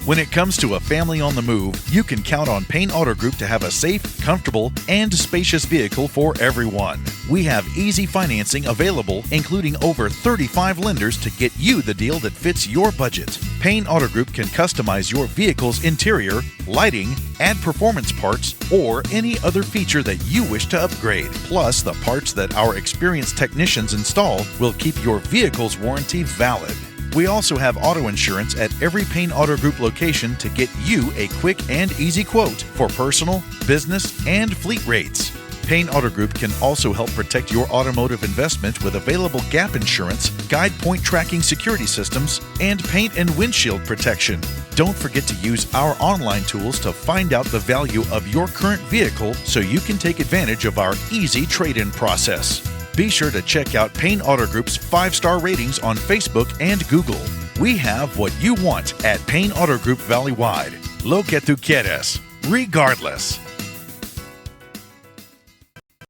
When it comes to a family on the move, you can count on Payne Auto Group to have a safe, comfortable, and spacious vehicle for everyone. We have easy financing available, including over 35 lenders to get you the deal that fits your budget. Payne Auto Group can customize your vehicle's interior, lighting, add performance parts, or any other feature that you wish to upgrade. Plus, the parts that our experienced technicians install will keep your vehicle's warranty valid. We also have auto insurance at every Payne Auto Group location to get you a quick and easy quote for personal, business, and fleet rates. Payne Auto Group can also help protect your automotive investment with available gap insurance, guide point tracking security systems, and paint and windshield protection. Don't forget to use our online tools to find out the value of your current vehicle so you can take advantage of our easy trade-in process. Be sure to check out Payne Auto Group's 5-star ratings on Facebook and Google. We have what you want at Payne Auto Group Valley-wide. Lo que tú quieres, regardless.